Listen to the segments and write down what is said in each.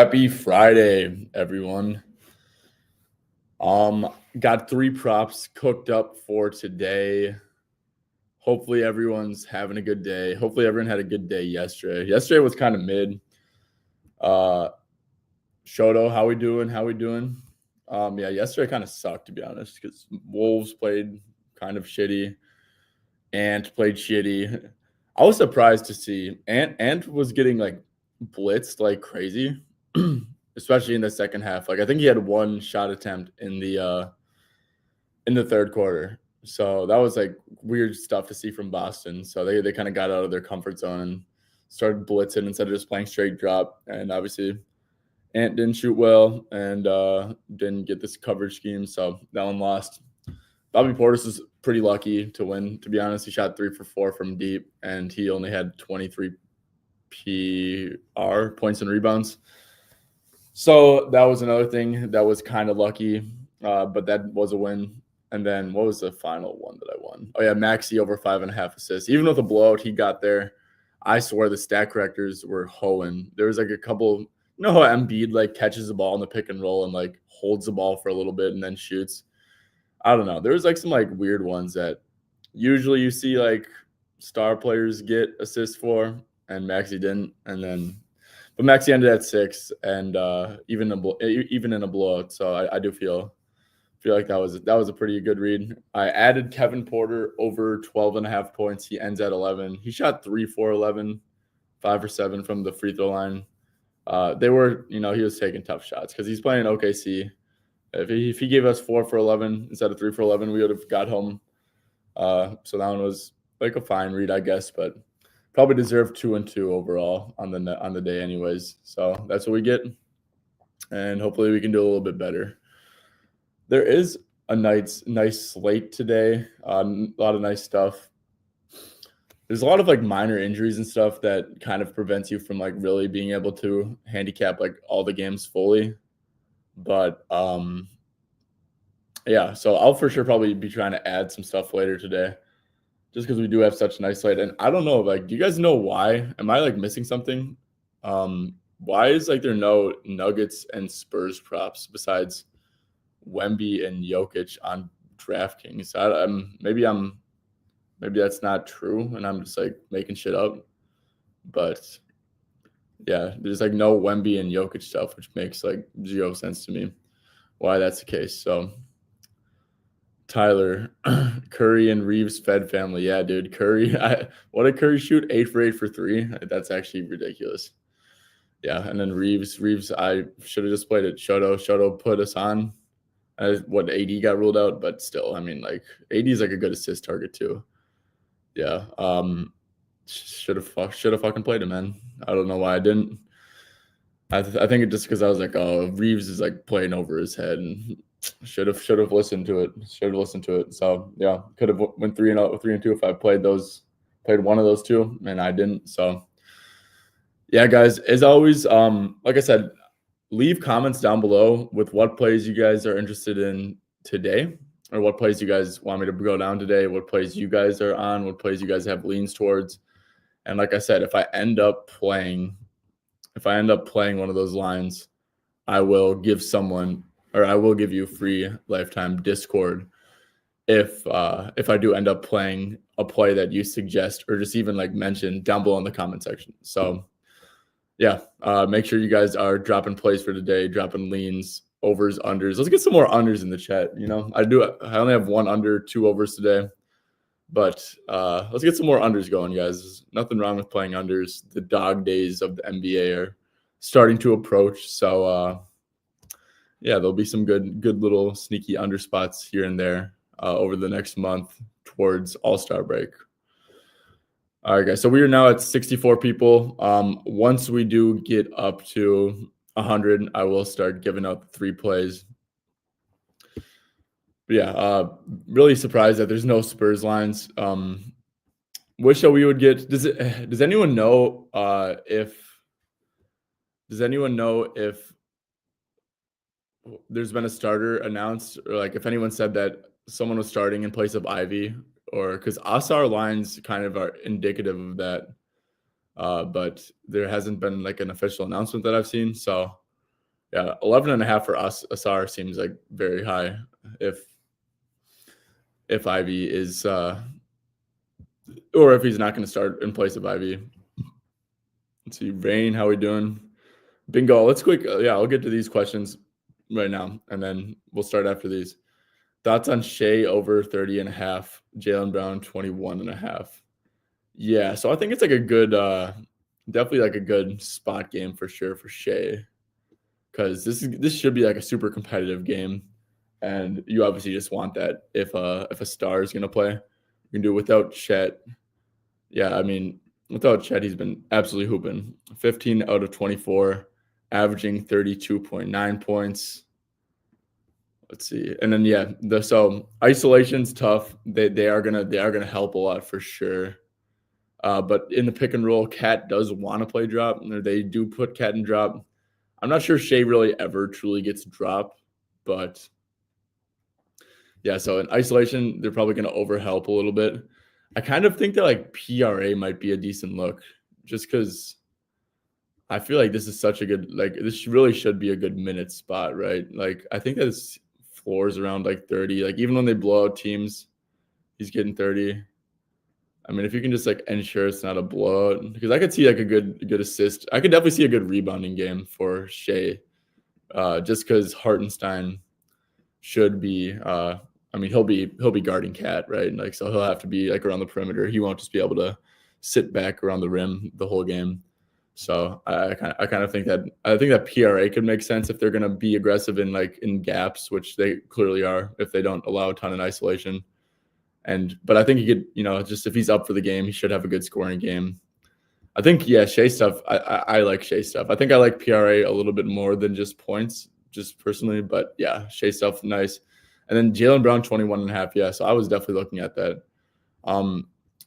Happy Friday, everyone. Got 3 props cooked up for today. Hopefully everyone's having a good day. Hopefully everyone had a good day yesterday. Yesterday was kind of mid. Shoto, how we doing? Yeah, yesterday kind of sucked, to be honest, because Wolves played kind of shitty. Ant played shitty. I was surprised to see Ant was getting like blitzed like crazy, especially in the second half. Like I think he had one shot attempt in the third quarter. So that was like weird stuff to see from Boston. So they kind of got out of their comfort zone and started blitzing instead of just playing straight drop. And obviously Ant didn't shoot well and didn't get this coverage scheme. So that one lost. Bobby Portis was pretty lucky to win, to be honest. He shot 3 for 4 from deep, and he only had 23 PR, points and rebounds. So that was another thing that was kind of lucky, but that was a win. And then what was the final one that I won? Oh, yeah, Maxey over 5.5 assists. Even with a blowout, he got there. I swear the stat correctors were hoeing. There was like a couple, you know how Embiid like catches the ball in the pick and roll and like holds the ball for a little bit and then shoots? I don't know. There was like some like weird ones that usually you see like star players get assists for, and Maxey didn't. But Maxey ended at 6, and even in a blowout. So I do feel like that was a pretty good read. I added Kevin Porter over 12.5 points. He ends at 11. He shot 3 for 11, 5 for 7 from the free throw line. They were, he was taking tough shots because he's playing OKC. If he gave us 4 for 11 instead of 3 for 11, we would have got home. So that one was like a fine read, I guess, but probably deserved 2 and 2 overall on the day, anyways. So that's what we get, and hopefully we can do a little bit better. There is a nice slate today. A lot of nice stuff. There's a lot of like minor injuries and stuff that kind of prevents you from like really being able to handicap like all the games fully. But yeah, so I'll for sure probably be trying to add some stuff later today, just because we do have such a nice slate. And I don't know, like, do you guys know why? Am I like missing something? Why is like there no Nuggets and Spurs props besides Wemby and Jokic on DraftKings? Maybe that's not true, and I'm just like making shit up. But yeah, there's like no Wemby and Jokic stuff, which makes like 0 sense to me why that's the case. So Tyler, Curry and Reeves fed family. Yeah, dude, Curry. What did Curry shoot? 8 for 8 for 3. That's actually ridiculous. Yeah, and then Reeves, I should have just played it. Shoto put us on. What, AD got ruled out, but still, I mean, like AD is like a good assist target too. Yeah, should have fucking played him, man. I don't know why I didn't. I think it just because I was like, oh, Reeves is like playing over his head, and should have listened to it. So yeah, could have went 3-2 if I played one of those two, and I didn't. So yeah, guys, as always, like I said, leave comments down below with what plays you guys are interested in today, or what plays you guys want me to go down today, what plays you guys are on, what plays you guys have leans towards. And like I said, if I end up playing one of those lines, I will give you free lifetime Discord if I do end up playing a play that you suggest or just even like mention down below in the comment section. So yeah, make sure you guys are dropping plays for today, dropping leans, overs, unders. Let's get some more unders in the chat. I only have 1 under, 2 overs today. But let's get some more unders going, guys. There's nothing wrong with playing unders. The dog days of the NBA are starting to approach. So, yeah, there'll be some good little sneaky under spots here and there over the next month towards All-Star break. All right, guys. So we are now at 64 people. Once we do get up to 100, I will start giving out 3 plays. But yeah, really surprised that there's no Spurs lines. Wish that we would get. Does anyone know if there's been a starter announced, or like if anyone said that someone was starting in place of Ivy, or because our lines kind of are indicative of that, but there hasn't been like an official announcement that I've seen. So Yeah, 11.5 for us. Asar seems like very high. If Ivy is, or if he's not going to start in place of Ivy. Let's see, Rain, how we doing? Bingo. Let's quick. Yeah, I'll get to these questions right now, and then we'll start after these. Thoughts on Shea over 30.5, Jaylen Brown 21.5. Yeah, so I think it's like a good, definitely like a good spot game for sure for Shea, because this should be like a super competitive game, and you obviously just want that if a star is gonna play. You can do it without Chet. Yeah, I mean, without Chet, he's been absolutely hooping. 15 out of 24, averaging 32.9 points. Let's see. And then yeah, so isolation's tough. They are gonna help a lot for sure. But in the pick and roll, Cat does want to play drop. They do put Cat in drop. I'm not sure Shea really ever truly gets drop, but yeah, so in isolation, they're probably gonna overhelp a little bit. I kind of think that like PRA might be a decent look, just because I feel like this is such a good, like this really should be a good minute spot, right? Like I think that his floor is around like 30. Like even when they blow out teams, he's getting 30. I mean, if you can just like ensure it's not a blowout, because I could see like a good assist. I could definitely see a good rebounding game for Shea, just because Hartenstein should be. I mean, he'll be guarding Cat, right? Like so he'll have to be like around the perimeter. He won't just be able to sit back around the rim the whole game. So I kind of think that PRA could make sense if they're going to be aggressive in gaps, which they clearly are if they don't allow a ton in isolation. But I think he could, just if he's up for the game, he should have a good scoring game. I think Shea stuff. I like Shea stuff. I think I like PRA a little bit more than just points, just personally. But yeah, Shea stuff nice. And then Jaylen Brown 21.5. Yeah, so I was definitely looking at that.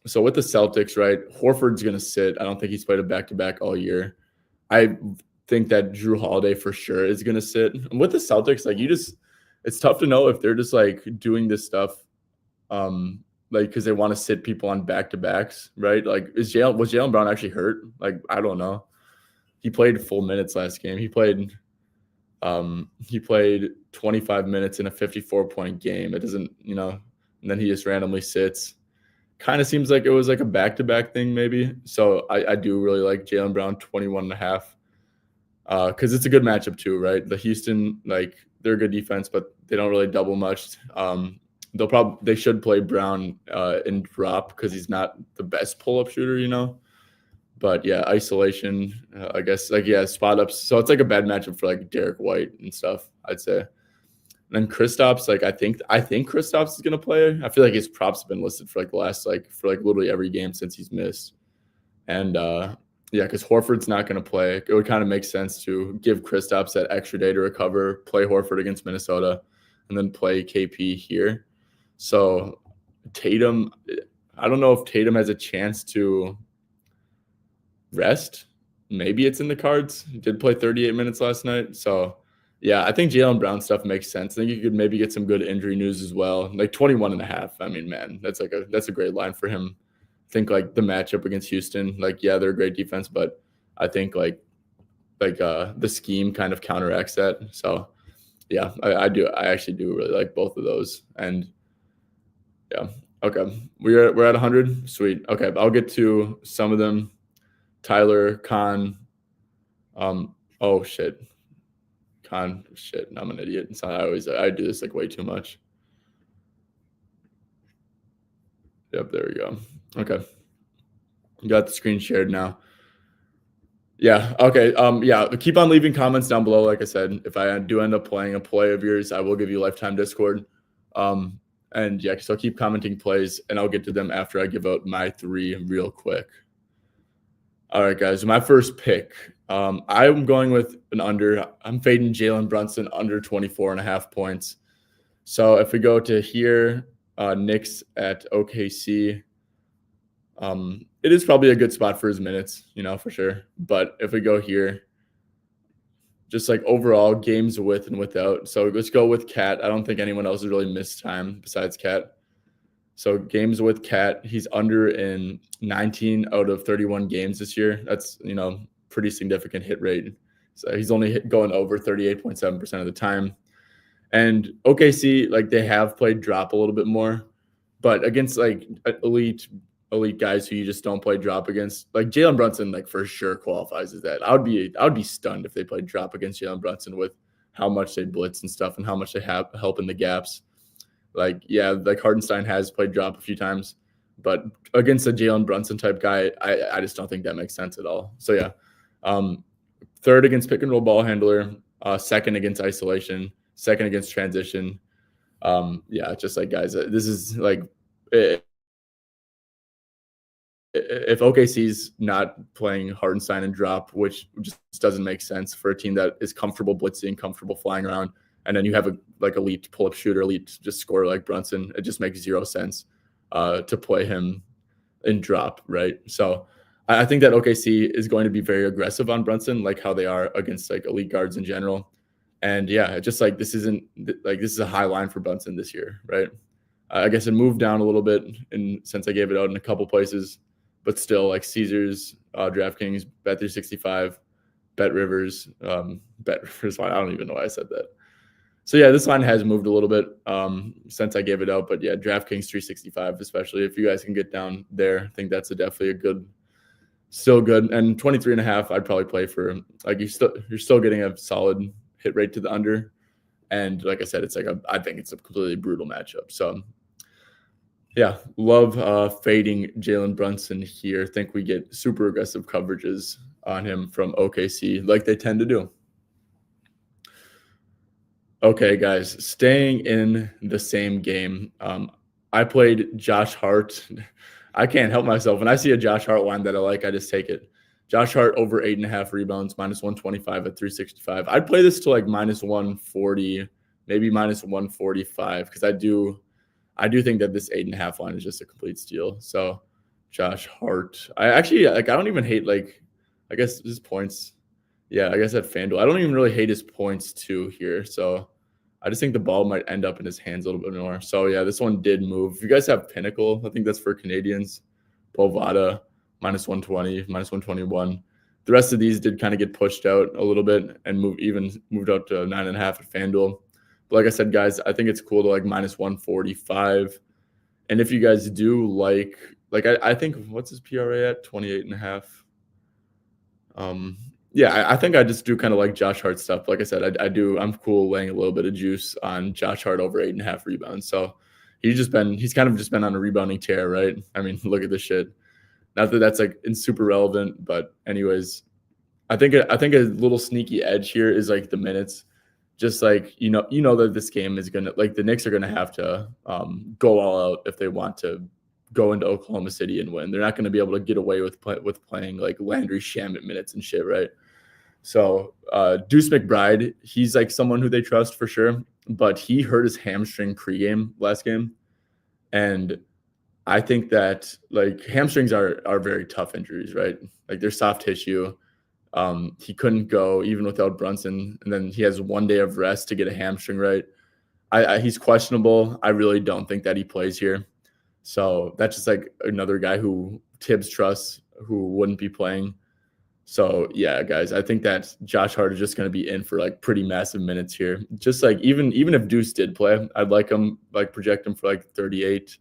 So with the Celtics, right, Horford's going to sit. I don't think he's played a back-to-back all year. I think that Drew Holiday for sure is going to sit. And with the Celtics, like it's tough to know if they're just like doing this stuff, like because they want to sit people on back-to-backs, right? Like was Jaylen Brown actually hurt? Like I don't know. He played full minutes last game. He played 25 minutes in a 54-point game. It doesn't, and then he just randomly sits. Kind of seems like it was like a back-to-back thing maybe. So I do really like Jaylen Brown 21.5 because it's a good matchup too, right? The Houston, like they're a good defense, but they don't really double much. They should play Brown in drop because he's not the best pull-up shooter, But yeah, isolation, I guess spot ups. So it's like a bad matchup for like Derek White and stuff, I'd say. And then Kristaps, like I think Kristaps is gonna play. I feel like his props have been listed for like the last for literally every game since he's missed. And because Horford's not gonna play, it would kind of make sense to give Kristaps that extra day to recover, play Horford against Minnesota, and then play KP here. So Tatum, I don't know if Tatum has a chance to rest. Maybe it's in the cards. He did play 38 minutes last night, so. Yeah, I think Jaylen Brown stuff makes sense. I think you could maybe get some good injury news as well. Like 21.5. I mean, man, that's a great line for him. I think like the matchup against Houston, like, yeah, they're a great defense, but I think like the scheme kind of counteracts that. So yeah, I actually do really like both of those. And yeah. Okay. We're at 100. Sweet. Okay. I'll get to some of them. Tyler, Khan. Oh shit. Shit, I'm an idiot. So I do this like way too much. Yep, there we go. Okay. You got the screen shared now. Yeah. Okay. Yeah. Keep on leaving comments down below. Like I said, if I do end up playing a play of yours, I will give you lifetime Discord. And yeah, so keep commenting plays and I'll get to them after I give out my 3 real quick. All right, guys. My first pick. I'm going with an under. I'm fading Jalen Brunson under 24.5 points. So if we go to here, Knicks at OKC, it is probably a good spot for his minutes, for sure. But if we go here, just like overall games with and without. So let's go with Cat. I don't think anyone else has really missed time besides Cat. So games with Cat, he's under in 19 out of 31 games this year. That's, pretty significant hit rate. So he's only going over 38.7% of the time. And OKC, like they have played drop a little bit more, but against like elite guys who you just don't play drop against, like Jalen Brunson, like for sure qualifies as that. I would be stunned if they played drop against Jalen Brunson with how much they blitz and stuff and how much they have help in the gaps. Like, yeah, like Hardenstein has played drop a few times, but against a Jalen Brunson type guy, I just don't think that makes sense at all. So yeah, third against pick and roll ball handler, second against isolation, second against transition. Yeah, just like guys, this is like if OKC's not playing Hardenstein and drop, which just doesn't make sense for a team that is comfortable blitzing, comfortable flying around, and then you have a like elite pull-up shooter, elite just scorer like Brunson, it just makes zero sense to play him in drop, right? So I think that OKC is going to be very aggressive on Brunson, like how they are against like elite guards in general. And yeah, just like this is a high line for Brunson this year, right? I guess it moved down a little bit since I gave it out in a couple places, but still like Caesars, DraftKings, Bet365, Bet Rivers. I don't even know why I said that. So yeah, this line has moved a little bit since I gave it out, but yeah, DraftKings 365, especially if you guys can get down there, I think that's definitely a good, still good. And 23.5, I'd probably play for like you're still getting a solid hit rate to the under, and like I said, it's like I think it's a completely brutal matchup. So yeah, love fading Jalen Brunson here. Think we get super aggressive coverages on him from OKC like they tend to do. Okay, guys, staying in the same game. I played Josh Hart. I can't help myself. When I see a Josh Hart line that I like, I just take it. Josh Hart over 8.5 rebounds, minus 125 at 365. I'd play this to like minus 140, maybe minus 145, because I do think that this 8.5 line is just a complete steal. So Josh Hart. I don't even hate I guess his points. Yeah, I guess at FanDuel. I don't even really hate his points too here. So I just think the ball might end up in his hands a little bit more. So yeah, this one did move. If you guys have Pinnacle, I think that's for Canadians. Povada, minus 120, minus 121. The rest of these did kind of get pushed out a little bit and moved out to 9.5 at FanDuel. But like I said, guys, I think it's cool to like minus 145. And if you guys do I think what's his PRA at? 28.5. Yeah, I think I just do kind of like Josh Hart stuff. Like I said, I'm cool laying a little bit of juice on Josh Hart over 8.5 rebounds. So he's kind of just been on a rebounding tear, right? I mean, look at this shit. Not that that's like super relevant, but anyways, I think a little sneaky edge here is like the minutes. Just like you know that this game is gonna, like, the Knicks are gonna have to go all out if they want to go into Oklahoma City and win. They're not going to be able to get away with playing like Landry Shamet minutes and shit, right? So Deuce McBride, he's like someone who they trust for sure, but he hurt his hamstring pregame last game, and I think that like hamstrings are very tough injuries, right? Like they're soft tissue. He couldn't go even without Brunson, and then he has 1 day of rest to get a hamstring right. He's questionable. I really don't think that he plays here. So that's just like another guy who Tibbs trusts who wouldn't be playing. So yeah, guys, I think that Josh Hart is just going to be in for like pretty massive minutes here. Just like even if Deuce did play, I'd like him, like project him for like 38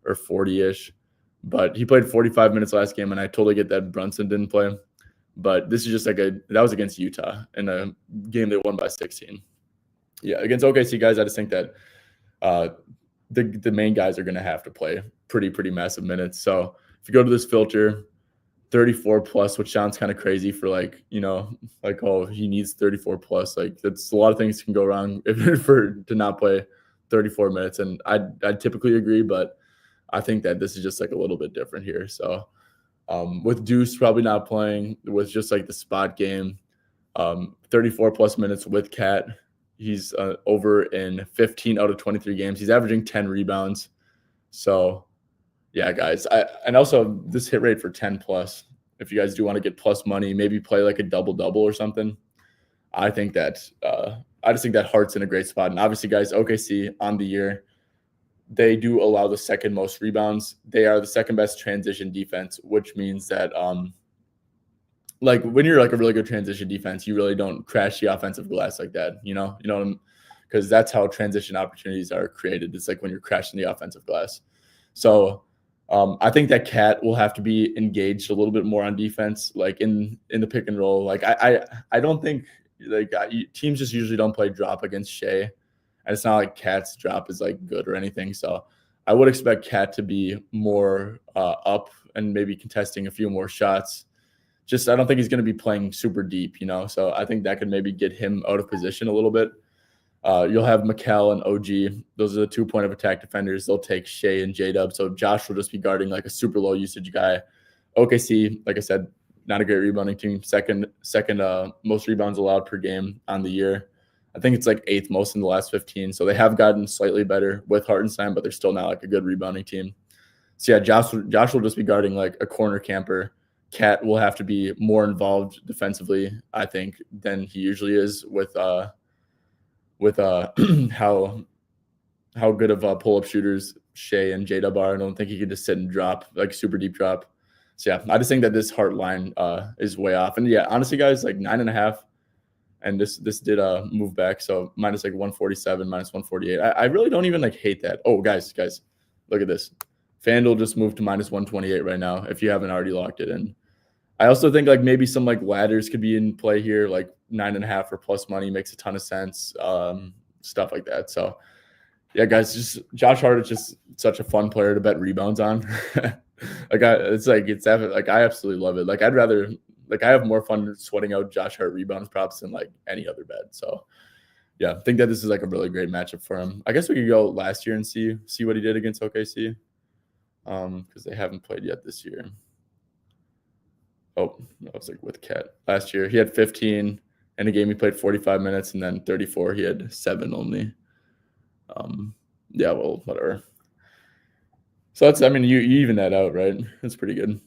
or 40-ish. But he played 45 minutes last game, and I totally get that Brunson didn't play. But this is just that was against Utah in a game they won by 16. Yeah, against OKC, guys, I just think that the main guys are going to have to play pretty massive minutes. So if you go to this filter, 34 plus, which sounds kind of crazy for oh, he needs 34 plus. Like that's a lot of things can go wrong to not play 34 minutes. And I typically agree, but I think that this is just like a little bit different here. So with Deuce probably not playing, with just like the spot game, 34 plus minutes with Cat. He's over in 15 out of 23 games. He's averaging 10 rebounds. So, yeah, guys. And also this hit rate for 10 plus. If you guys do want to get plus money, maybe play like a double-double or something. I think that I just think that Hart's in a great spot. And obviously, guys, OKC on the year, they do allow the second most rebounds. They are the second best transition defense, which means that like when you're like a really good transition defense, you really don't crash the offensive glass like that, because that's how transition opportunities are created. It's like when you're crashing the offensive glass. So I think that Cat will have to be engaged a little bit more on defense, like in the pick and roll. Like I don't think like teams just usually don't play drop against Shea, and it's not like Cat's drop is like good or anything. So I would expect Cat to be more up and maybe contesting a few more shots. Just I don't think he's going to be playing super deep, So I think that could maybe get him out of position a little bit. You'll have Mikal and OG. Those are the 2 point of attack defenders. They'll take Shea and J-Dub. So Josh will just be guarding like a super low usage guy. OKC, like I said, not a great rebounding team. Second most rebounds allowed per game on the year. I think it's like 8th most in the last 15. So they have gotten slightly better with Hartenstein, but they're still not like a good rebounding team. So yeah, Josh will just be guarding like a corner camper. Cat will have to be more involved defensively, I think, than he usually is with how good of pull-up shooters Shea and J-Dub are. I don't think he could just sit and drop, like super deep drop. So yeah, I just think that this Hart line is way off. And yeah, honestly, guys, like 9.5, and this did move back. So minus like 147, minus 148. I really don't even like hate that. Oh, guys, look at this. FanDuel just moved to minus 128 right now if you haven't already locked it in. I also think like maybe some like ladders could be in play here, like 9.5 or plus money makes a ton of sense, stuff like that. So yeah, guys, just Josh Hart is just such a fun player to bet rebounds on. I absolutely love it. Like I'd rather I have more fun sweating out Josh Hart rebounds props than like any other bet. So yeah, I think that this is like a really great matchup for him. I guess we could go last year and see what he did against OKC, because they haven't played yet this year. Oh, I was like with Cat. Last year, he had 15 in a game. He played 45 minutes, and then 34, he had 7 only. Yeah, well, whatever. So that's, I mean, you even that out, right? That's pretty good.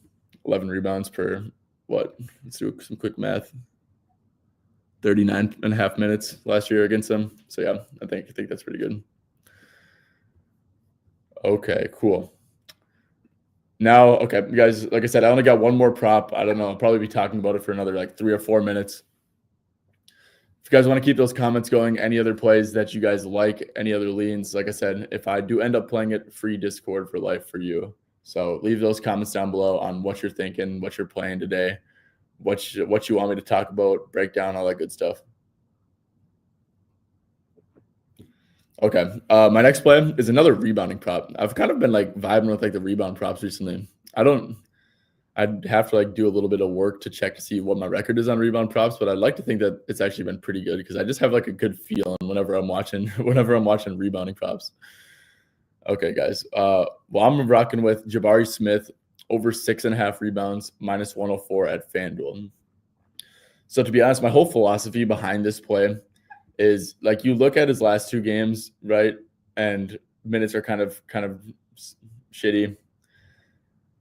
11 rebounds per what? Let's do some quick math. 39.5 minutes last year against them. So yeah, I think that's pretty good. Okay, cool. Now, okay, guys, like I said, I only got one more prop. I don't know. I'll probably be talking about it for another like 3 or 4 minutes. If you guys want to keep those comments going, any other plays that you guys like, any other leans, like I said, if I do end up playing it, free Discord for life for you. So leave those comments down below on what you're thinking, what you're playing today, what you want me to talk about, break down, all that good stuff. Okay. My next play is another rebounding prop. I've kind of been like vibing with like the rebound props recently. I'd have to like do a little bit of work to check to see what my record is on rebound props, but I'd like to think that it's actually been pretty good because I just have like a good feeling whenever I'm watching rebounding props. Okay, guys. Well, I'm rocking with Jabari Smith over 6.5 rebounds, minus 104 at FanDuel. So to be honest, my whole philosophy behind this play is like you look at his last 2 games, right? And minutes are kind of shitty.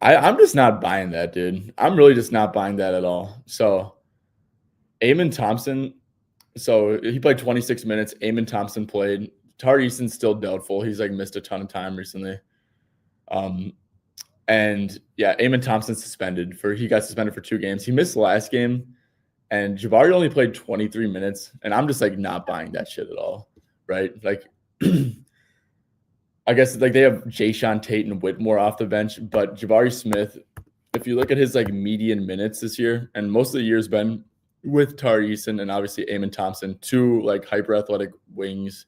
I'm just not buying that, dude. I'm really just not buying that at all. So Amen Thompson, so he played 26 minutes. Amen Thompson played. Tari Easton's still doubtful. He's like missed a ton of time recently. And yeah, Amen Thompson he got suspended for 2 games. He missed the last game. And Jabari only played 23 minutes, and I'm just like not buying that shit at all, right? Like, I guess like they have Jayshawn Tate and Whitmore off the bench, but Jabari Smith, if you look at his like median minutes this year, and most of the year's been with Tari Eason and obviously Amen Thompson, 2 like hyper athletic wings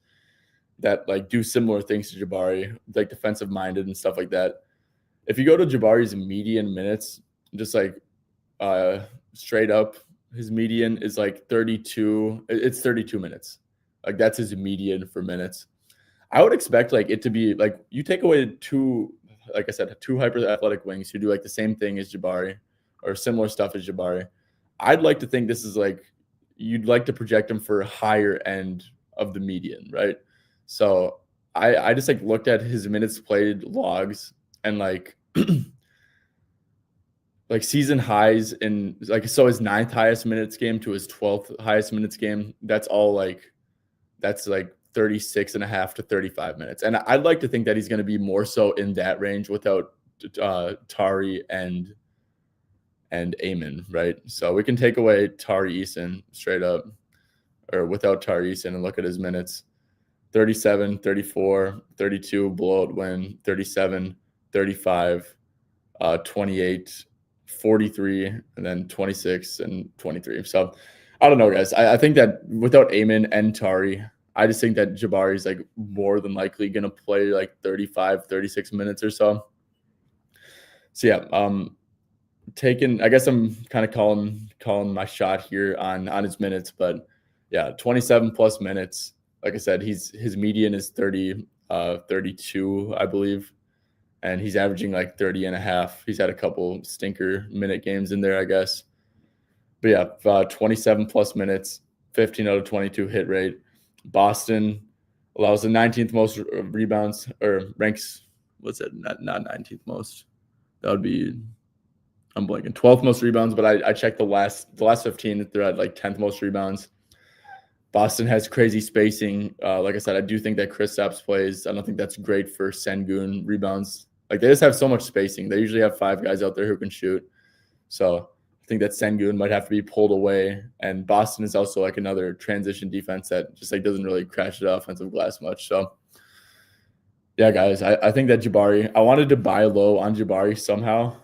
that like do similar things to Jabari, like defensive minded and stuff like that. If you go to Jabari's median minutes, just like straight up, his median is like 32. It's 32 minutes. Like that's his median for minutes. I would expect like it to be like you take away 2, like I said, 2 hyper athletic wings who do like the same thing as Jabari or similar stuff as Jabari. I'd like to think this is like you'd like to project him for a higher end of the median, right? So I just like looked at his minutes played logs and like like season highs in like, so his 9th highest minutes game to his 12th highest minutes game, that's like 36.5 to 35 minutes. And I'd like to think that he's going to be more so in that range without Tari and and Amon, right? So we can take away Tari Eason straight up, or without Tari Eason, and look at his minutes. 37, 34, 32, blowout win, 37, 35, 28, 43, and then 26 and 23. So I don't know, guys. I think that without Amon and Tari, I just think that Jabari is like more than likely going to play like 35, 36 minutes or so. So yeah, I guess I'm kind of calling my shot here on his minutes, but yeah, 27 plus minutes. Like I said, his median is 32, I believe, and he's averaging like 30 and a half. He's had a couple stinker minute games in there, I guess. But yeah, 27 plus minutes, 15 out of 22 hit rate. Boston allows the 19th most rebounds, or ranks, what's that? Not 19th most. That would be, I'm blanking, 12th most rebounds, but I checked the last 15, they're at like 10th most rebounds. Boston has crazy spacing. Like I said, I do think that Kristaps plays. I don't think that's great for Sengun rebounds. Like they just have so much spacing. They usually have 5 guys out there who can shoot. So I think that Sengun might have to be pulled away. And Boston is also like another transition defense that just like doesn't really crash the offensive glass much. So yeah, guys, I think that Jabari, I wanted to buy low on Jabari somehow,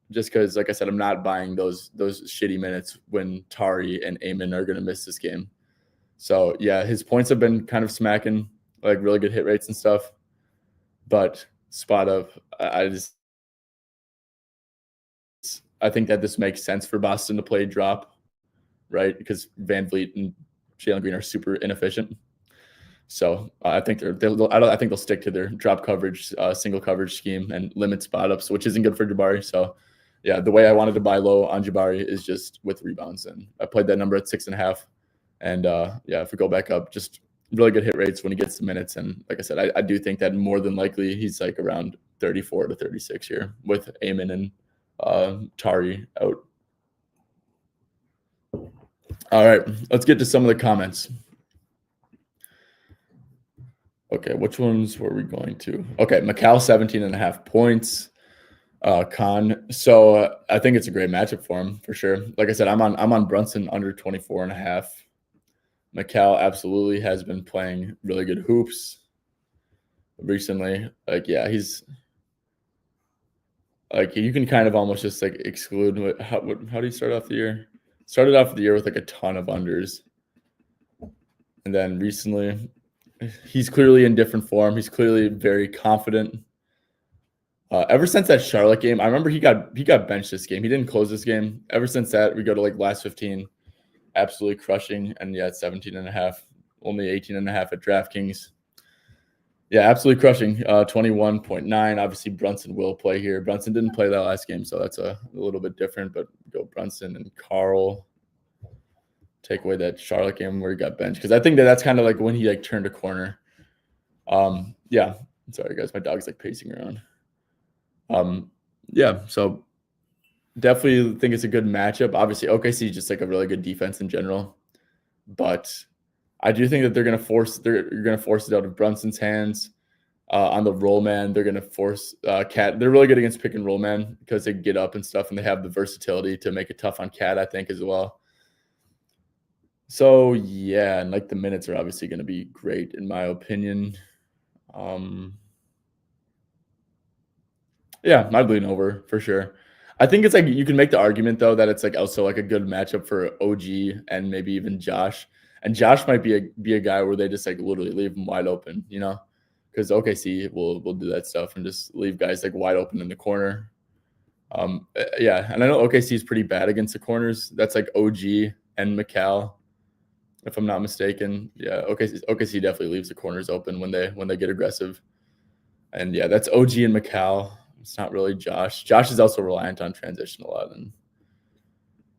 just because, like I said, I'm not buying those shitty minutes when Tari and Amon are going to miss this game. So yeah, his points have been kind of smacking, like really good hit rates and stuff. But spot up, I think that this makes sense for Boston to play drop, right? Because Van Vliet and Jalen Green are super inefficient. So I think I think they'll stick to their drop coverage, single coverage scheme, and limit spot ups, which isn't good for Jabari. So yeah, the way I wanted to buy low on Jabari is just with rebounds, and I played that number at 6.5. And yeah, if we go back up, just really good hit rates when he gets the minutes. And like I said, I do think that more than likely he's like around 34 to 36 here with Amon and Tari out. All right, let's get to some of the comments. Okay, which ones were we going to? Okay, Macau 17.5 points. Khan. So I think it's a great matchup for him for sure. Like I said, I'm on Brunson under 24.5. Macau absolutely has been playing really good hoops recently. Like, yeah, he's like, you can kind of almost just like exclude how do you start off the year? Started off the year with like a ton of unders. And then recently he's clearly in different form. He's clearly very confident. Ever since that Charlotte game, I remember he got benched this game. He didn't close this game. Ever since that, we go to like last 15, absolutely crushing. And yeah, it's 17.5, only 18.5 at DraftKings. Yeah, absolutely crushing. 21.9. Obviously, Brunson will play here. Brunson didn't play that last game, so that's a little bit different. But go Brunson and Carl. Take away that Charlotte game where he got benched, because I think that's kind of like when he like turned a corner. Yeah. Sorry, guys. My dog's like pacing around. Yeah, so definitely think it's a good matchup. Obviously, OKC is just like a really good defense in general, but I do think that you're gonna force it out of Brunson's hands. On the roll man, they're gonna force Cat. They're really good against pick and roll man because they get up and stuff, and they have the versatility to make it tough on Cat, I think, as well. So yeah, and like the minutes are obviously gonna be great in my opinion. Yeah, I'd lean over for sure. I think it's like you can make the argument though that it's like also like a good matchup for OG and maybe even Josh. And Josh might be a guy where they just like literally leave him wide open, you know, because OKC will do that stuff and just leave guys like wide open in the corner. Yeah, and I know OKC is pretty bad against the corners. That's like OG and Macau, if I'm not mistaken. Yeah, OKC definitely leaves the corners open when they get aggressive. And yeah, that's OG and Macau. It's not really Josh. Josh is also reliant on transition a lot. And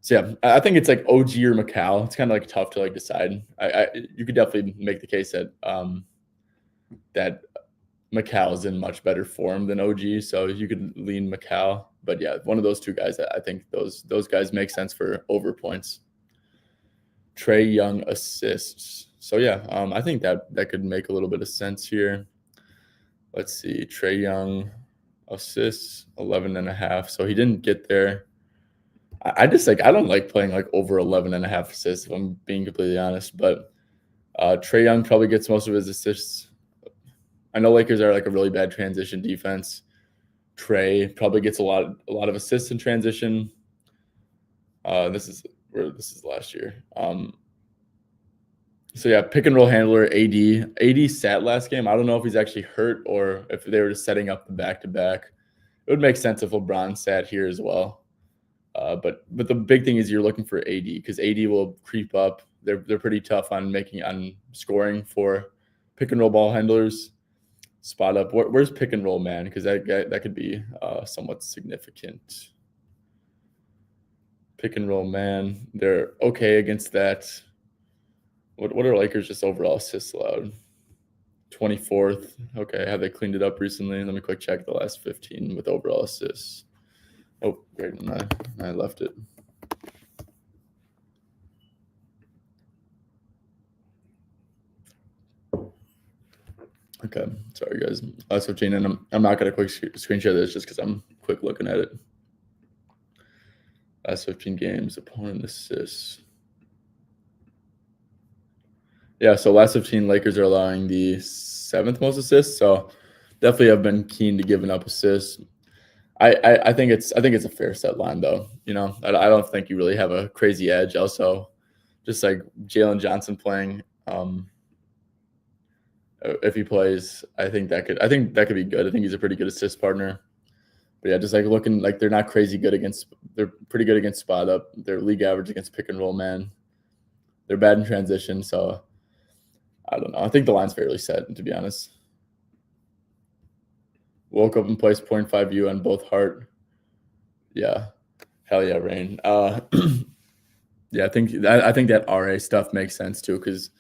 so yeah, I think it's like OG or Macau. It's kind of like tough to like decide. You could definitely make the case that that Macau is in much better form than OG, so you could lean Macau. But yeah, one of those two guys, I think those guys make sense for over points. Trae Young assists. So yeah, I think that could make a little bit of sense here. Let's see, Trae Young assists 11.5. So he didn't get there. I just like I don't like playing like over 11 and a half assists if I'm being completely honest. But Trae Young probably gets most of his assists. I know Lakers are like a really bad transition defense. Trae probably gets a lot of assists in transition. This is last year. So yeah, pick and roll handler AD. AD sat last game. I don't know if he's actually hurt or if they were just setting up the back to back. It would make sense if LeBron sat here as well. But the big thing is you're looking for AD because AD will creep up. They're pretty tough on scoring for pick and roll ball handlers. Spot up. Where's pick and roll man? Because that could be somewhat significant. Pick and roll man. They're okay against that. What are Lakers just overall assists allowed? 24th. Okay, have they cleaned it up recently? Let me quick check the last 15 with overall assists. Oh, great. I left it. Okay, sorry guys. Last 15, and I'm not gonna quick screen share this just because I'm quick looking at it. Last 15 games, opponent assists. Yeah, so last 15, Lakers are allowing the 7th most assists. So definitely have been keen to giving up assists. I think it's a fair set line though. You know, I don't think you really have a crazy edge. Also, just like Jalen Johnson playing, if he plays, I think that could be good. I think he's a pretty good assist partner. But yeah, just like looking like they're not crazy good against. They're pretty good against spot up. They're league average against pick and roll man. They're bad in transition, so I don't know. I think the line's fairly set, to be honest. Woke up and placed 0.5 U on both Hart. Yeah, hell yeah, Rain. Yeah, I think that RA stuff makes sense too, because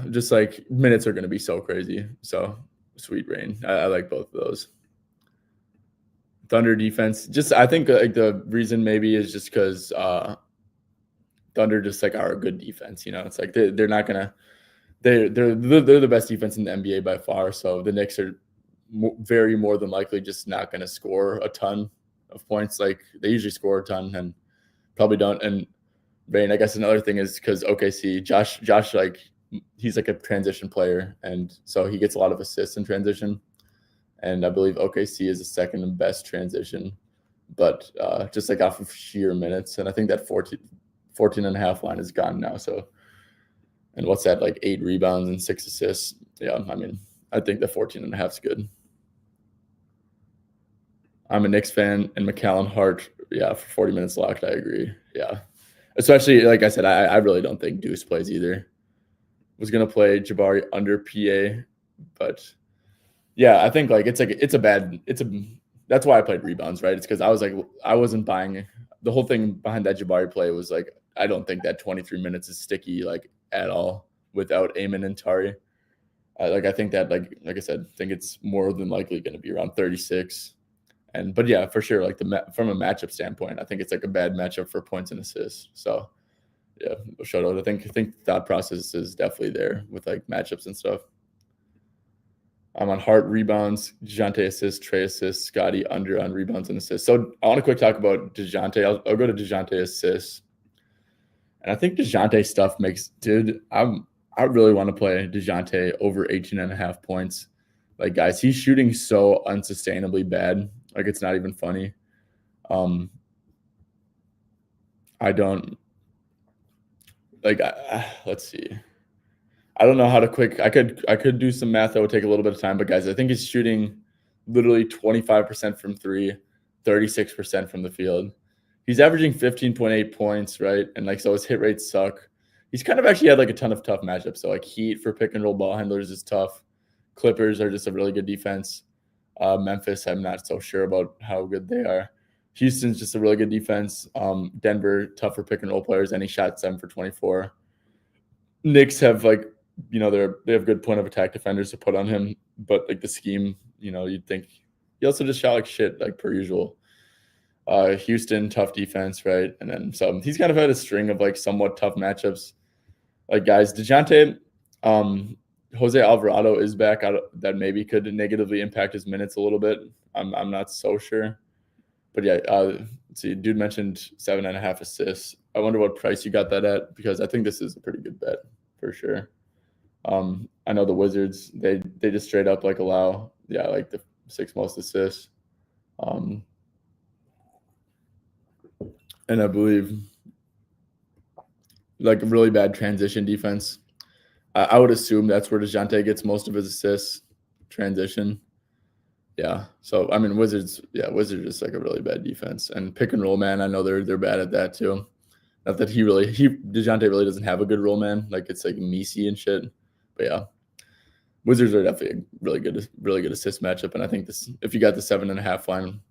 just like minutes are going to be so crazy. So sweet Rain. I like both of those. Thunder defense. Just I think like the reason maybe is just because Thunder just like are a good defense. You know, it's like they're not gonna they're the best defense in the NBA by far. So the Knicks are very more than likely just not going to score a ton of points. Like they usually score a ton and probably don't. And Rain, I guess another thing is because OKC, Josh, like he's like a transition player, and so he gets a lot of assists in transition. And I believe OKC is the second best transition, but just like off of sheer minutes. And I think that 14 and a half line is gone now. So, and what's that, like 8 rebounds and 6 assists? Yeah, I mean, I think the 14 and a half is good. I'm a Knicks fan, and McCallum Hart, yeah, for 40 minutes locked, I agree. Yeah. Especially, like I said, I really don't think Deuce plays either. Was going to play Jabari under PA, but yeah, I think like that's why I played rebounds, right? It's because I was like, I wasn't buying the whole thing behind that Jabari play was like, I don't think that 23 minutes is sticky like at all without Amon and Tari. I think that like I said, I think it's more than likely going to be around 36. But yeah, for sure, like from a matchup standpoint, I think it's like a bad matchup for points and assists. So yeah, shout out. I think thought process is definitely there with like matchups and stuff. I'm on Hart rebounds, DeJounte assists, Trae assists, Scotty under on rebounds and assists. So I want to quick talk about DeJounte. I'll go to DeJounte assists. And I think DeJounte stuff I really want to play DeJounte over 18 and a half points. Like, guys, he's shooting so unsustainably bad. Like, it's not even funny. I don't like. Let's see. I don't know how to quick. I could do some math that would take a little bit of time, but guys, I think he's shooting literally 25% from 3, 36% from the field. He's averaging 15.8 points, right? And like so his hit rates suck. He's kind of actually had like a ton of tough matchups. So like Heat for pick and roll ball handlers is tough. Clippers are just a really good defense. Memphis, I'm not so sure about how good they are. Houston's just a really good defense. Denver, tough for pick and roll players, and he shot 7 for 24. Knicks have like, they have good point of attack defenders to put on him, but like the scheme, you'd think he also just shot like shit, like per usual. Houston, tough defense, right? And then so he's kind of had a string of like somewhat tough matchups. Like guys, DeJounte, Jose Alvarado is back out. That maybe could negatively impact his minutes a little bit. I'm not so sure, but yeah, Let's see. Dude mentioned 7.5 assists. I wonder what price you got that at, because I think this is a pretty good bet for sure. I know the Wizards, they just straight up like allow, like the 6 most assists. And I believe like really bad transition defense. I would assume that's where DeJounte gets most of his assists, transition. Yeah. So I mean, Wizards is like a really bad defense, and pick and roll man. I know they're bad at that too. Not that DeJounte really doesn't have a good roll man. Like it's like Messi and shit. But yeah, Wizards are definitely a really good assist matchup. And I think this, if you got the 7.5 line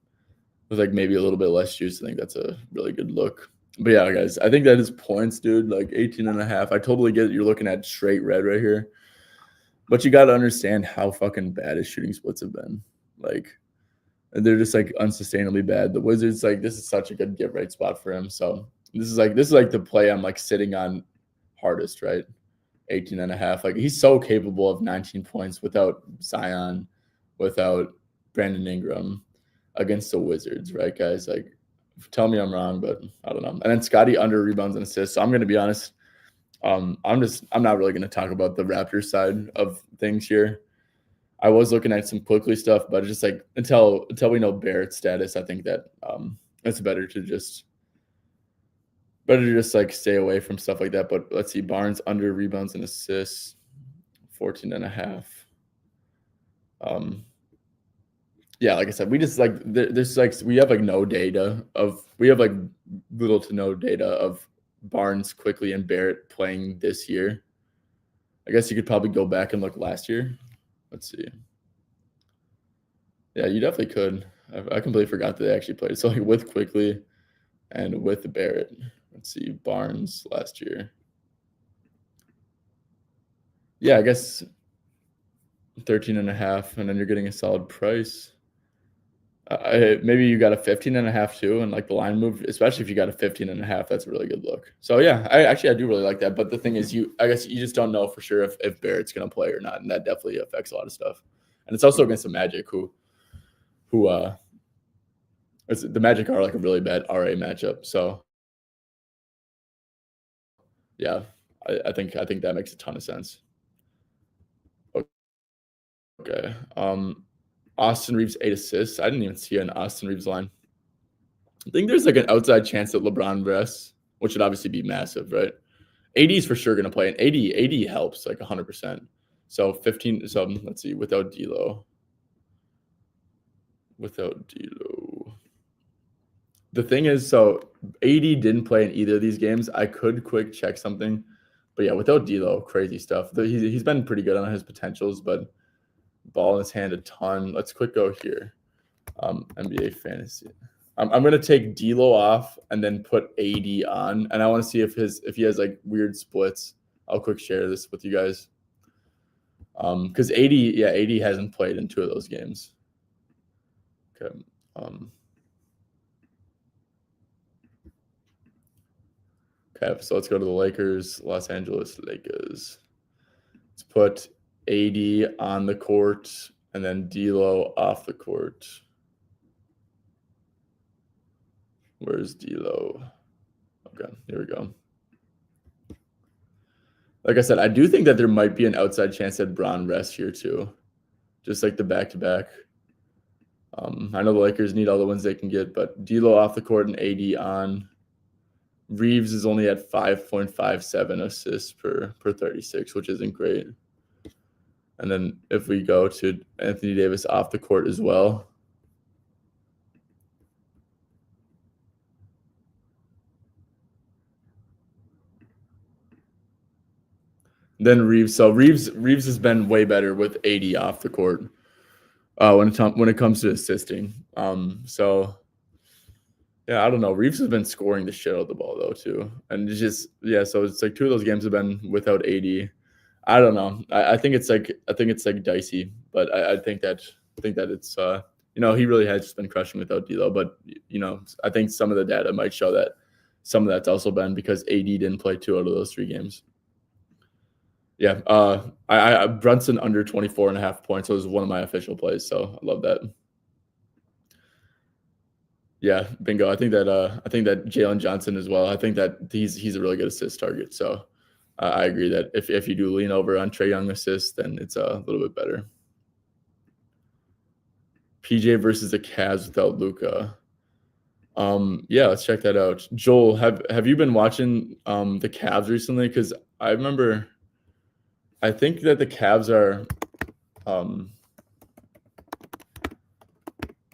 with like maybe a little bit less juice, I think that's a really good look. But yeah, guys, I think that is points, dude. Like 18.5. I totally get it. You're looking at straight red right here. But you got to understand how fucking bad his shooting splits have been. Like, they're just like unsustainably bad. The Wizards, like, this is such a good get right spot for him. So this is like the play I'm like sitting on hardest, right? 18.5. Like, he's so capable of 19 points without Zion, without Brandon Ingram against the Wizards, right, guys? Like, tell me I'm wrong, but I don't know. And then Scotty under rebounds and assists. So I'm gonna be honest. I'm not really gonna talk about the Raptors side of things here. I was looking at some quickly stuff, but just like until we know Barrett's status, I think that it's better to just like stay away from stuff like that. But let's see, Barnes under rebounds and assists, 14.5. Yeah, like I said, we just like there's like we have like little to no data of Barnes, Quickly, and Barrett playing this year. I guess you could probably go back and look last year. Let's see. Yeah, you definitely could. I completely forgot that they actually played. So like with Quickly and with Barrett. Let's see, Barnes last year. Yeah, I guess 13.5, and then you're getting a solid price. Maybe you got a 15.5 too, and like the line moved, especially if you got a 15.5, that's a really good look. So yeah, I do really like that. But the thing is, I guess you just don't know for sure if Barrett's gonna play or not, and that definitely affects a lot of stuff. And it's also against the Magic, who the Magic are like a really bad RA matchup. So yeah, I think that makes a ton of sense. Okay. Austin Reeves 8 assists. I didn't even see an Austin Reeves line. I think there's like an outside chance that LeBron rests, which would obviously be massive, right? AD is for sure going to play, and AD helps like 100%. So 15. So let's see, without D'Lo. The thing is, so AD didn't play in either of these games. I could quick check something, but yeah, without D'Lo, crazy stuff. He's been pretty good on his potentials, but ball in his hand a ton. Let's quick go here. NBA fantasy. I'm gonna take D'Lo off and then put AD on, and I want to see if he has like weird splits. I'll quick share this with you guys. Because AD hasn't played in 2 of those games. Okay. Okay, so let's go to the Lakers, Los Angeles Lakers. Let's put AD on the court and then D'Lo off the court. Where's D'Lo? Okay, here we go. Like I said, I do think that there might be an outside chance that Bron rests here too, just like the back-to-back. I know the Lakers need all the wins they can get, but D'Lo off the court and AD on. Reeves is only at 5.57 assists per 36, which isn't great. And then if we go to Anthony Davis off the court as well. Then Reeves. So Reeves has been way better with AD off the court when it comes to assisting. So yeah, I don't know. Reeves has been scoring the shit out of the ball though too, and it's just So it's like 2 of those games have been without AD. I don't know. I think it's like dicey, but I think that it's he really has just been crushing without D'Lo. But I think some of the data might show that some of that's also been because AD didn't play 2 out of those 3 games. Yeah, I Brunson under 24.5 points was one of my official plays, so I love that. Yeah, bingo. I think that Jalen Johnson as well. I think that he's a really good assist target. So I agree that if you do lean over on Trae Young assists, then it's a little bit better. PJ versus the Cavs without Luca. Yeah, let's check that out. Joel, have you been watching the Cavs recently? Because I remember, I think that the Cavs are. Um,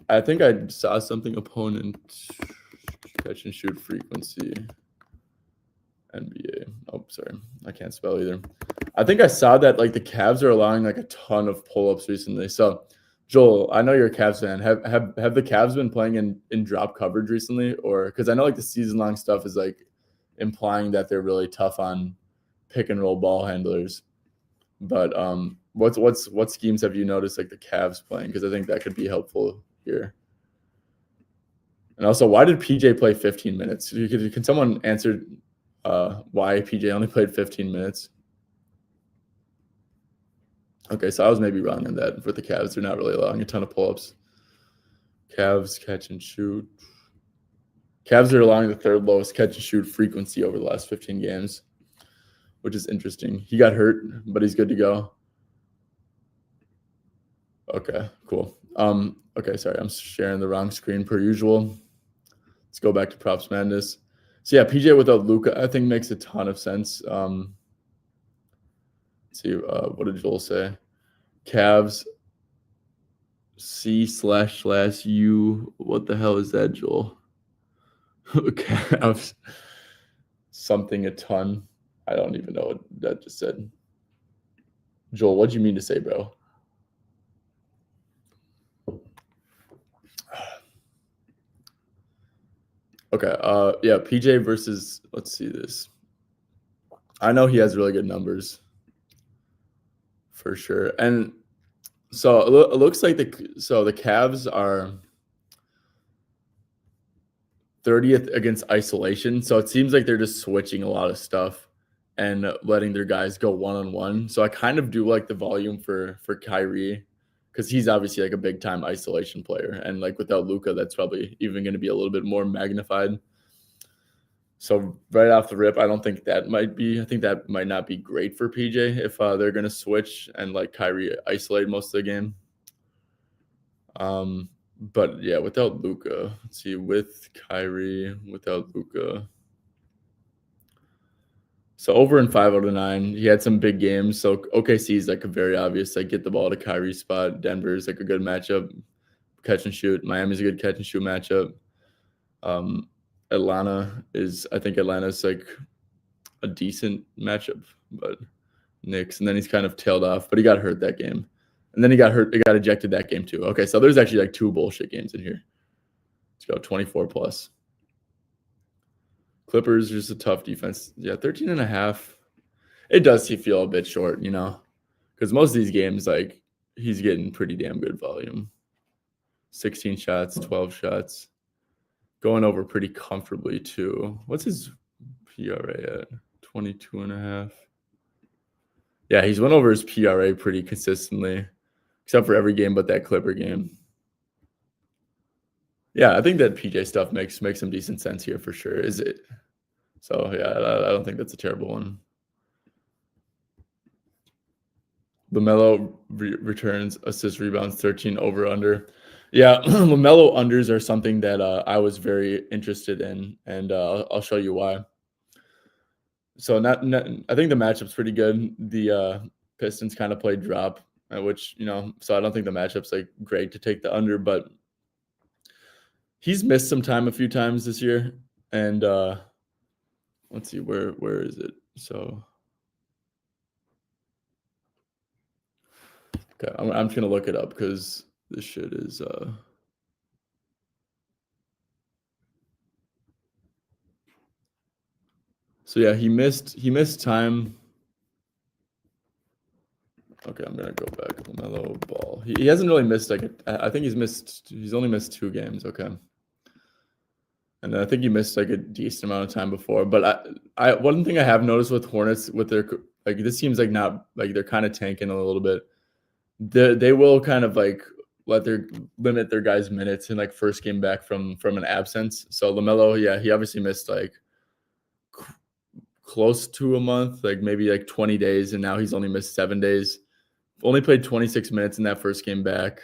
I think I saw something opponent catch and shoot frequency. NBA. Oh, sorry, I can't spell either. I think I saw that like the Cavs are allowing like a ton of pull-ups recently. So, Joel, I know you're a Cavs fan. Have the Cavs been playing in drop coverage recently, or because I know like the season-long stuff is like implying that they're really tough on pick and roll ball handlers. But what schemes have you noticed like the Cavs playing? Because I think that could be helpful here. And also, why did PJ play 15 minutes? Can someone answer why PJ only played 15 minutes? Okay, so I was maybe wrong on that. For the Cavs, they're not really allowing a ton of pull-ups. Cavs catch and shoot. Cavs are allowing the third lowest catch and shoot frequency over the last 15 games, which is interesting. He got hurt, but he's good to go. Okay, cool. Okay, sorry, I'm sharing the wrong screen per usual. Let's go back to Props Madness. So yeah, PJ without Luca, I think makes a ton of sense. Let's see, what did Joel say? Cavs C//U. What the hell is that, Joel? Cavs something a ton. I don't even know what that just said. Joel, what'd you mean to say, bro? Okay. Yeah, PJ versus, let's see this. I know he has really good numbers for sure. And so it looks like the Cavs are 30th against isolation. So it seems like they're just switching a lot of stuff and letting their guys go one-on-one. So I kind of do like the volume for Kyrie, because he's obviously like a big time isolation player. And like without Luca, that's probably even going to be a little bit more magnified. So right off the rip, I don't think that might be. I think that might not be great for PJ if they're going to switch and like Kyrie isolate most of the game. But yeah, without Luca, let's see, with Kyrie, without Luca. So over in 5 out of 9, he had some big games. So OKC is like a very obvious, like get the ball to Kyrie's spot. Denver is like a good matchup, catch and shoot. Miami's a good catch and shoot matchup. I think Atlanta's like a decent matchup, but Knicks. And then he's kind of tailed off, but he got hurt that game. And then he got ejected that game too. Okay, so there's actually like 2 bullshit games in here. Let's go 24 plus. Clippers, just a tough defense. Yeah, 13.5. It does feel a bit short, because most of these games, like, he's getting pretty damn good volume. 16 shots, 12 shots. Going over pretty comfortably, too. What's his PRA at? 22.5. Yeah, he's went over his PRA pretty consistently, except for every game but that Clipper game. Yeah, I think that PJ stuff makes some decent sense here for sure. Is it? So yeah, I don't think that's a terrible one. LaMelo returns, assist, rebounds, 13 over under. Yeah, LaMelo unders are something that I was very interested in, and I'll show you why. So I think the matchup's pretty good. The Pistons kind of play drop, which so I don't think the matchup's like great to take the under, but he's missed some time a few times this year, and let's see where is it? So okay, I'm just gonna look it up because this shit is so yeah, he missed time. Okay, I'm gonna go back. LaMelo Ball. He hasn't really missed I think he's only missed 2 games. Okay. And then I think he missed like a decent amount of time before. But I one thing I have noticed with Hornets with their like this seems like not like they're kind of tanking a little bit. They will kind of like limit their guys' minutes in like first game back from an absence. So LaMelo, yeah, he obviously missed like close to a month, like maybe like 20 days, and now he's only missed 7 days. Only played 26 minutes in that first game back.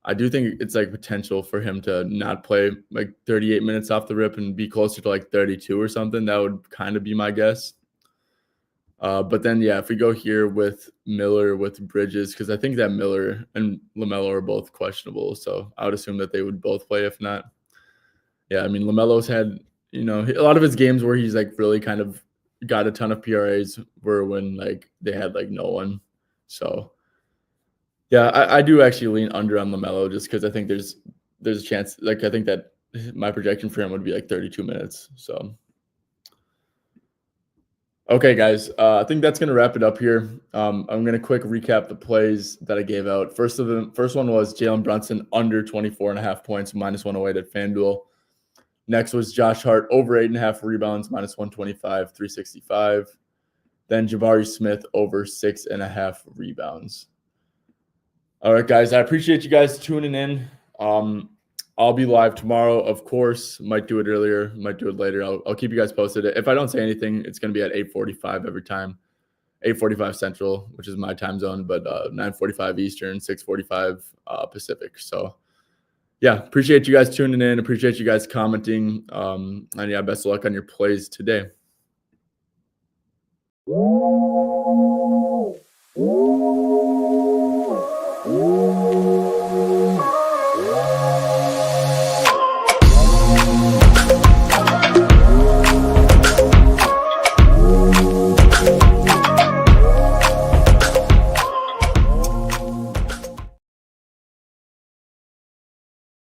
I do think it's like potential for him to not play like 38 minutes off the rip and be closer to like 32 or something. That would kind of be my guess. But then, yeah, if we go here with Miller, with Bridges, because I think that Miller and LaMelo are both questionable. So I would assume that they would both play. If not, yeah, I mean, LaMelo's had, a lot of his games where he's like really kind of got a ton of PRAs were when like they had like no one. So yeah, I do actually lean under on LaMelo just because I think there's a chance. Like I think that my projection for him would be like 32 minutes. So okay, guys, I think that's gonna wrap it up here. I'm gonna quick recap the plays that I gave out. First one was Jalen Brunson under 24.5 points, -108 at FanDuel. Next was Josh Hart over 8.5 rebounds, -125, 365. Then Jabari Smith over 6.5 rebounds. All right, guys, I appreciate you guys tuning in. I'll be live tomorrow, of course. Might do it earlier, might do it later. I'll keep you guys posted. If I don't say anything, it's going to be at 8:45 every time. 8:45 Central, which is my time zone, but 9:45 Eastern, 6:45 Pacific. So, yeah, appreciate you guys tuning in. Appreciate you guys commenting. And yeah, best of luck on your plays today.